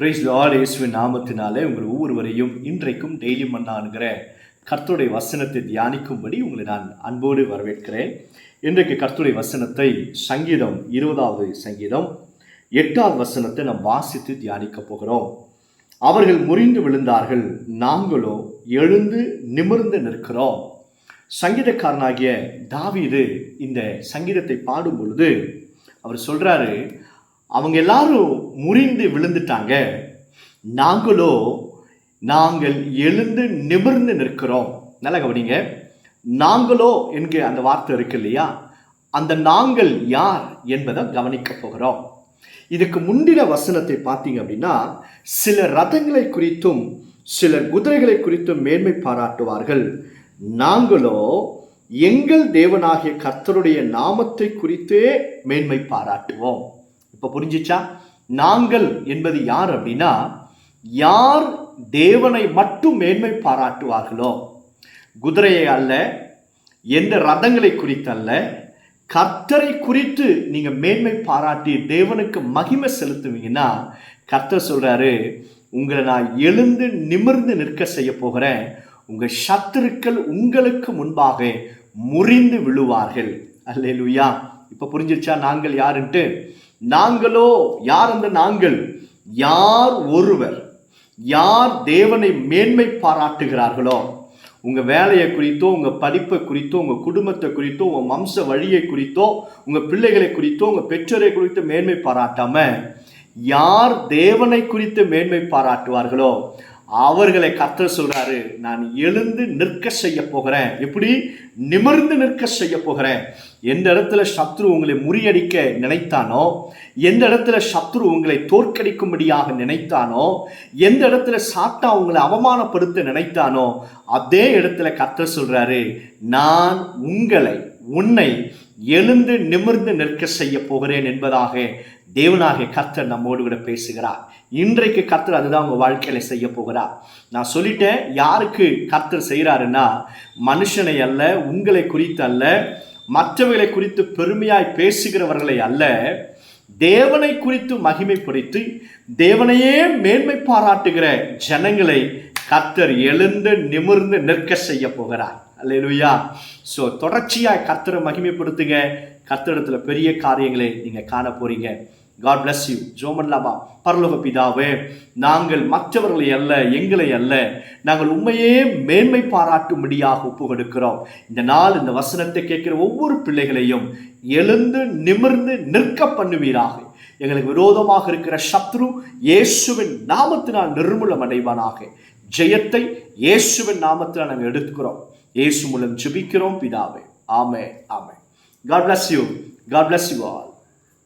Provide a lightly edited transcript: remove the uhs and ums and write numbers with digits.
Price Lord. இயேசுவின் நாமத்தினாலே உங்கள் ஒவ்வொருவரையும் இன்றைக்கும் டெய்லி மன்னான்கிற கர்த்தருடைய வசனத்தை தியானிக்கும்படி உங்களை நான் அன்போடு வரவேற்கிறேன். இன்றைக்கு கர்த்தருடைய வசனத்தை சங்கீதம் 20வது சங்கீதம் 8வது வசனத்தை நாம் வாசித்து தியானிக்க போகிறோம். அவர்கள் முறிந்து விழுந்தார்கள், நாங்களோ எழுந்து நிமிர்ந்து நிற்கிறோம். சங்கீதக்காரனாகிய தாவீது இந்த சங்கீதத்தை பாடும் பொழுது அவர் சொல்றாரு, அவங்க எல்லாரும் முறிந்து விழுந்துட்டாங்க, நாங்கள் எழுந்து நிமிர்ந்து நிற்கிறோம். நல்லா கவனிங்க, நாங்களோ என்கிற அந்த வார்த்தை இருக்கு இல்லையா, அந்த நாங்கள் யார் என்பதை கவனிக்க போகிறோம். இதுக்கு முந்தின வசனத்தை பார்த்தீங்க அப்படின்னா, சில ரதங்களை குறித்தும் சில குதிரைகளை குறித்தும் மேன்மை பாராட்டுவார்கள், நாங்களோ எங்கள் தேவனாகிய கர்த்தருடைய நாமத்தை குறித்தே மேன்மை பாராட்டுவோம். இப்போ புரிஞ்சிச்சா? நாங்கள் என்பது யார் அப்படின்னா, யார் தேவனை மட்டும் மேன்மை பாராட்டுவார்களோ, குதிரையை அல்ல, எந்த ரதங்களை குறித்து அல்ல, கர்த்தரை குறித்து நீங்க மேன்மை பாராட்டி தேவனுக்கு மகிமை செலுத்துவீங்கன்னா, கர்த்தர் சொல்றாரு, உங்களை நான் எழுந்து நிமிர்ந்து நிற்க செய்ய போகிறேன், உங்க சத்துருக்கள் உங்களுக்கு முன்பாக முறிந்து விழுவார்கள். அல்லேலூயா. இப்ப புரிஞ்சிருச்சா நாங்கள் யாருன்ட்டு? நாங்களோ யார்? அந்த நாங்கள் யார்? ஒருவர் யார் தேவனை மேன்மை பாராட்டுகிறார்களோ, உங்க வேலையை குறித்தோ, உங்க படிப்பை குறித்தோ, உங்க குடும்பத்தை குறித்தோ, உங்க வம்ச வழியை குறித்தோ, உங்க பிள்ளைகளை குறித்தோ, உங்க பெற்றோரை குறித்து மேன்மை பாராட்டாம யார் தேவனை குறித்து மேன்மை பாராட்டுவார்களோ அவர்களை கர்த்தர் சொல்றாரு, நான் எழுந்து நிற்க செய்ய போகிறேன். எப்படி? நிமிர்ந்து நிற்க செய்ய போகிறேன். எந்த இடத்துல சத்ரு உங்களை முறியடிக்க நினைத்தானோ, எந்த இடத்துல சத்ரு உங்களை தோற்கடிக்கும்படியாக நினைத்தானோ, எந்த இடத்துல சாத்தா உங்களை அவமானப்படுத்த நினைத்தானோ, அதே இடத்துல கர்த்தர் சொல்றாரு, நான் உன்னை எழுந்து நிமிர்ந்து நிற்க செய்ய போகிறேன் என்பதாக தேவனாகிய கர்த்தர் நம்மோடு கூட பேசுகிறார். இன்றைக்கு கர்த்தர் அதுதான் உங்க வாழ்க்கையில செய்ய போகிறார். நான் சொல்லிட்டேன், யாருக்கு கர்த்தர் செய்கிறாருன்னா, மனுஷனை அல்ல, உங்களை குறித்து அல்ல, மற்றவர்களை குறித்து பெருமையாய் பேசுகிறவர்களை அல்ல, தேவனை குறித்து மகிமைப்படுத்தி தேவனையே மேன்மை பாராட்டுகிற ஜனங்களை கர்த்தர் எழுந்து நிமிர்ந்து நிற்க செய்ய போகிறார். அல்லேலூயா. ஸோ தொடர்ச்சியாய் கர்த்தரை மகிமைப்படுத்துங்க. கர்த்தரிடத்துல பெரிய காரியங்களை நீங்க காண போறீங்க. God bless you. ஜோமன்லாபா. பரலோக பிதாவே, நாங்கள் மற்றவர்களை அல்ல, எங்களை அல்ல, நாங்கள் உண்மையே மேன்மை பாராட்டும்படியாக ஒப்பு கொடுக்கிறோம். இந்த நாள் இந்த வசனத்தை கேட்கிற ஒவ்வொரு பிள்ளைகளையும் எழுந்து நிமிர்ந்து நிற்க பண்ணுவீராக. எங்களுக்கு விரோதமாக இருக்கிற சத்ரு இயேசுவின் நாமத்தினால் நிர்மூலம் அடைவானாக. ஜெயத்தை இயேசுவின் நாமத்தினால் நாங்கள் எடுத்துக்கிறோம். இயேசு மூலம் ஜெபிக்கிறோம் பிதாவே. ஆமென், ஆமென். God bless you. God bless you all.